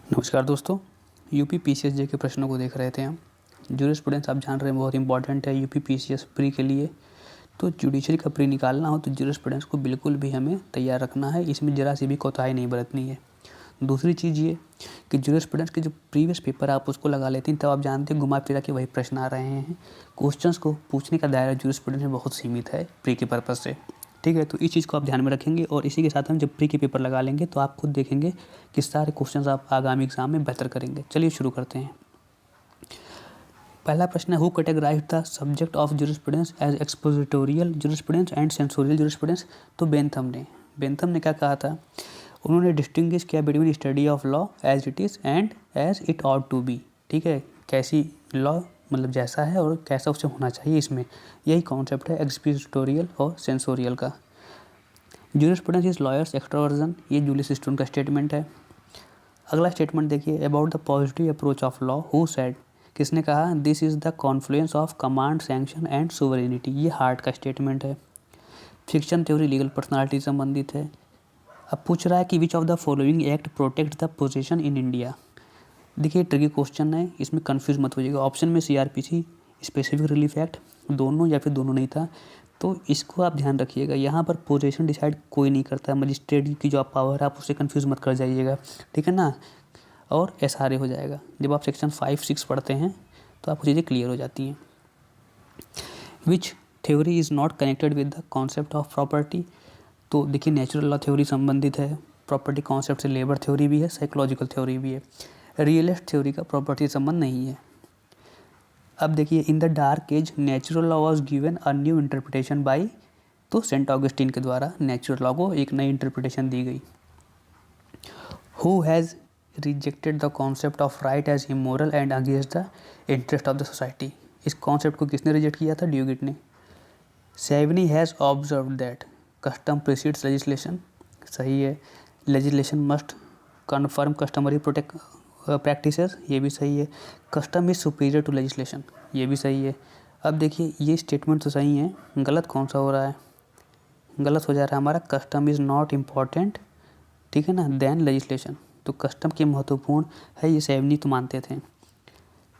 नमस्कार दोस्तों, UP PCS के प्रश्नों को देख रहे थे हम। ज्यूरिस्प्रूडेंस आप जान रहे हैं बहुत इंपॉर्टेंट है यूपी पीसीएस प्री के लिए। तो जुडिशरी का प्री निकालना हो तो ज्यूरिस्प्रूडेंस को बिल्कुल भी हमें तैयार रखना है, इसमें ज़रा सी भी कोताही नहीं बरतनी है। दूसरी चीज़ ये कि ज्यूरिस्प्रूडेंस के जो प्रीवियस पेपर आप उसको लगा लेते हैं, तब आप जानते हैं घुमा फिरा के वही प्रश्न आ रहे हैं। क्वेश्चंस को पूछने का दायरा ज्यूरिस्प्रूडेंस में बहुत सीमित है प्री के पर्पज़ से। ठीक है, तो इस चीज़ को आप ध्यान में रखेंगे और इसी के साथ हम जब प्री के पेपर लगा लेंगे तो आप खुद देखेंगे कि सारे क्वेश्चंस आप आगामी एग्जाम में बेहतर करेंगे। चलिए शुरू करते हैं। पहला प्रश्न है, who categorize the subject of jurisprudence as expository jurisprudence and censorial jurisprudence. तो बेंथम ने क्या कहा था, उन्होंने डिस्टिंग्विश किया between study of law as it is and as it ought to be. ठीक है, कैसी लॉ मतलब जैसा है और कैसा उसे होना चाहिए, इसमें यही कॉन्सेप्ट है एक्सपोजिटोरियल और सेंसोरियल का। ज्यूरिस्प्रूडेंस इज लॉयर्स एक्सट्रावर्जन, ये जूलियस स्टोन का स्टेटमेंट है। अगला स्टेटमेंट देखिए, about the positive approach of law who said, किसने कहा, this is the Confluence of command sanction and sovereignty, ये हार्ट का स्टेटमेंट है। फिक्शन थ्योरी लीगल पर्सनालिटी संबंधित है। अब पूछ रहा है कि which of the following act protect the position in India. देखिए ट्रिकी क्वेश्चन है, इसमें कंफ्यूज मत हो जाएगा। ऑप्शन में सीआरपीसी, स्पेसिफिक रिलीफ एक्ट, दोनों या फिर दोनों नहीं था, तो इसको आप ध्यान रखिएगा। यहाँ पर पोजीशन डिसाइड कोई नहीं करता, मजिस्ट्रेट की जो आप पावर है आप उससे कंफ्यूज मत कर जाइएगा, ठीक है ना। और एसआरए हो जाएगा। जब आप सेक्शन 5-6 पढ़ते हैं तो आपको चीज़ें क्लियर हो जाती हैं। विच theory is not connected with the concept of property. तो देखिए नेचुरल लॉ थ्योरी संबंधित है, प्रॉपर्टी कॉन्सेप्ट से लेबर थ्योरी भी है, साइकोलॉजिकल थ्योरी भी है। रियलिस्ट थ्योरी का प्रॉपर्टी से संबंध नहीं है। अब देखिए, in the dark age natural law was given a new interpretation by, तो सेंट ऑगस्टीन के द्वारा नेचुरल लॉ को एक नई इंटरप्रिटेशन दी गई। Who has rejected the concept of right as immoral and against the interest of the society. इस concept को किसने रिजेक्ट किया था, ड्यूगिट ने। Savigny has observe that custom precedes legislation, सही है। Legislation must confirm customary protect practices, ये भी सही है। Custom is superior to legislation, ये भी सही है। अब देखिए ये स्टेटमेंट तो सही है, गलत कौन सा हो रहा है, गलत हो जा रहा है हमारा, कस्टम इज़ नॉट इम्पॉर्टेंट, ठीक है ना, देन लेजिस्लेशन। तो कस्टम के महत्वपूर्ण है, ये सेवनी तो मानते थे।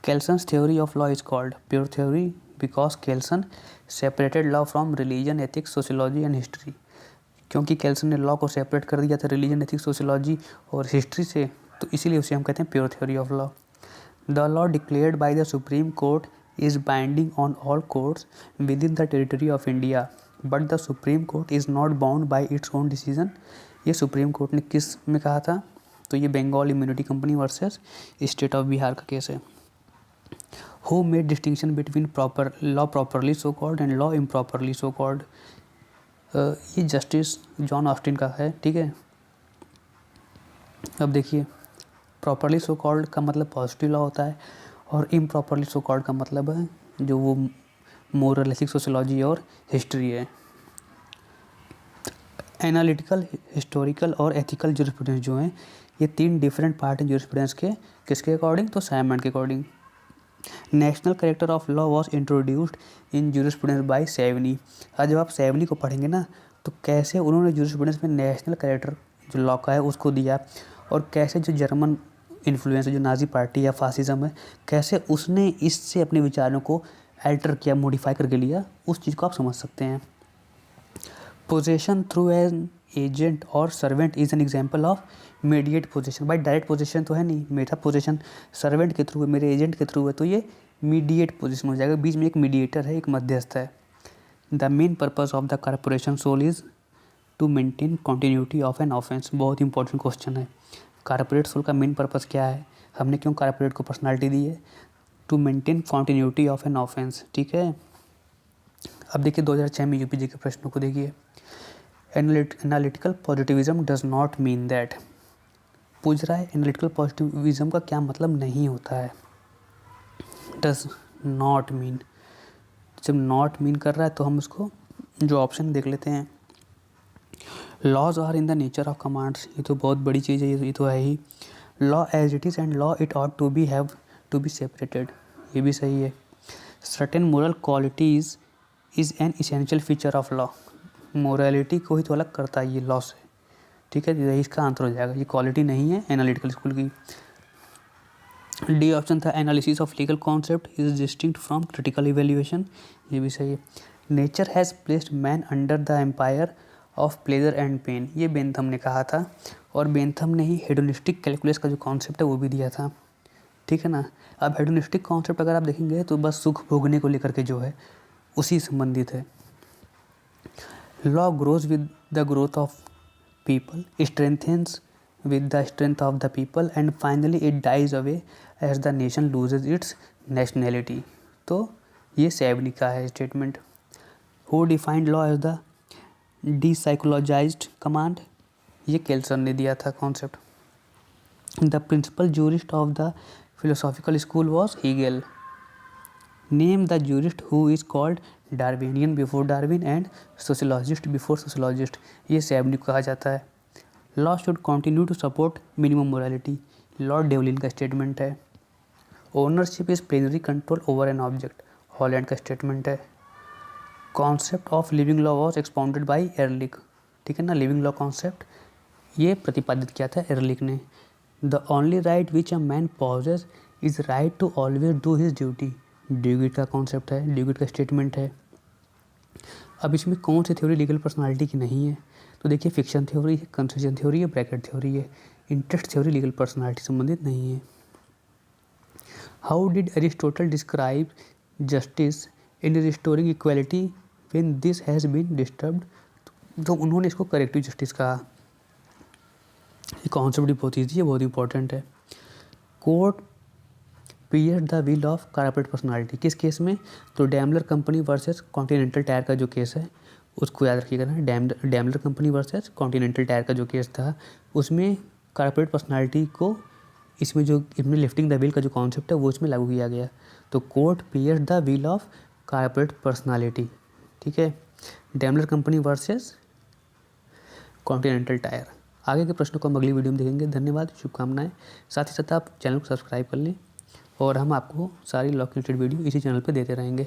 Kelsen's theory of law is called pure theory because Kelsen separated law from religion, ethics, sociology and history. क्योंकि केल्सन ने लॉ को सेपरेट कर दिया था रिलीजन, एथिक्स, सोशियोलॉजी और हिस्ट्री से, तो इसीलिए उसे हम कहते हैं pure theory of law. The law declared by the Supreme Court is binding on all courts within the territory of India but the Supreme Court is not bound by its own decision. ये supreme court ने किस में कहा था, तो ये Bengal immunity company versus state of Bihar का case है। Who made distinction between proper law properly so called and law improperly so called, ये जस्टिस जॉन ऑस्टिन का है, ठीक है। अब देखिए, प्रॉपरली सो कॉल्ड का मतलब पॉजिटिव लॉ होता है और इम्प्रॉपरली सो कॉल्ड का मतलब है जो वो मोरल, एथिक्स, सोशियोलॉजी और हिस्ट्री है। एनालिटिकल, हिस्टोरिकल और एथिकल ज्यूरिस्प्रूडेंस जो हैं, ये 3 डिफरेंट पार्ट हैं ज्यूरिस्प्रूडेंस के, किसके अकॉर्डिंग, तो साइमन के according. National character of law was introduced in jurisprudence by Savigny. आज जब आप सेवनी को पढ़ेंगे ना, तो कैसे उन्होंने ज्यूरिस्प्रूडेंस में नेशनल कैरेक्टर जो लॉ का है उसको दिया, और कैसे जो जर्मन इन्फ्लुएंस है, जो नाजी पार्टी या फासिज्म है, कैसे उसने इससे अपने विचारों को अल्टर किया, मॉडिफाई करके लिया, उस चीज़ को आप समझ सकते हैं। पोजेशन थ्रू एन एजेंट और servant is an example of mediate possession. भाई डायरेक्ट पोजेशन तो है नहीं, मेरा पोजेशन सर्वेंट के थ्रू है, मेरे एजेंट के थ्रू है, तो ये मीडिएट पोजीशन हो जाएगा, बीच में एक मीडिएटर है, एक मध्यस्थ है। The main purpose of the corporation soul is to maintain continuity of an offence. बहुत इंपॉर्टेंट क्वेश्चन है, कॉर्पोरेट सोल का मेन पर्पज़ क्या है, हमने क्यों कॉर्पोरेट को पर्सनालिटी दी है, to maintain continuity of an offence, ठीक है। अब देखिए 2006 में यूपीजी के प्रश्नों को देखिए। Analytical positivism does not mean that, पूछ रहा है एनालिटिकल पॉजिटिविज्म का क्या मतलब नहीं होता है, डज नॉट मीन। जब नॉट मीन कर रहा है तो हम उसको जो ऑप्शन देख लेते हैं। Laws are in the nature of commands, ये तो बहुत बड़ी चीज़ है, ये तो है ही। Law as it is and law it ought to be have to be separated, ये भी सही है। Certain moral qualities is an essential feature of law, morality को ही तो अलग करता है ये लॉ से, ठीक है, यही इसका आंसर हो जाएगा। ये क्वालिटी नहीं है एनालिटिकल स्कूल की। डी ऑप्शन था analysis of legal concept is distinct from critical evaluation, ये भी सही है। Nature has placed man under the empire of pleasure and pain, ये बेंथम ने कहा था, और बेंथम ने ही हेडोनिस्टिक कैलकुलस का जो कॉन्सेप्ट है वो भी दिया था, ठीक है ना। अब हेडोनिस्टिक कॉन्सेप्ट अगर आप देखेंगे तो बस सुख भोगने को लेकर के जो है उसी संबंधित है। Law grows with the growth of people, strengthens with the strength of the people, and finally it dies away as the nation loses its nationality। तो ये सैवनी का है statement. Who defined law as the depsychologized command, ये केल्सन ने दिया था concept. The principal jurist of the philosophical school was Hegel। Name the jurist who is called Darwinian before Darwin and sociologist before sociologist, ये सैवनी को कहा जाता है। Law should continue to support minimum morality, lord Devlin का statement है। Ownership is plenary control over an object, Holland का statement है। Concept of living law was expounded by Ehrlich, ठीक है ना। लिविंग लॉ कॉन्सेप्ट ये प्रतिपादित किया था एरलिक ने। The only right which a man possesses is right to always do his duty, Duguit का कॉन्सेप्ट है, ड्यूगिट का स्टेटमेंट है। अब इसमें कौन सी थ्योरी लीगल पर्सनालिटी की नहीं है, तो देखिए फिक्शन थ्योरी है, कंसेशन थ्योरी है, ब्रैकेट थ्योरी है। इंटरेस्ट थ्योरी लीगल पर्सनालिटी संबंधित नहीं है। How did Aristotle describe justice in restoring equality when this has been disturbed, तो उन्होंने इसको करेक्टिव जस्टिस कहा। ये कॉन्सेप्ट भी बहुत ईजी है, बहुत इंपॉर्टेंट है। Court pierce the veil of corporate personality, किस केस में, तो Daimler company versus Continental tyre का जो केस है उसको याद रखिएगा ना। Daimler company versus Continental tyre का जो केस था उसमें कॉर्पोरेट पर्सनालिटी को इसमें लिफ्टिंग द विल का जो कॉन्सेप्ट है वो इसमें लागू किया गया। तो court pierce the veil of corporate personality, ठीक है। Daimler company versus Continental tyre. आगे के प्रश्नों को हम अगली वीडियो में देखेंगे। धन्यवाद, शुभकामनाएं। साथ ही साथ आप चैनल को सब्सक्राइब कर लें और हम आपको सारी लॉ की रिलेटेड वीडियो इसी चैनल पर देते रहेंगे।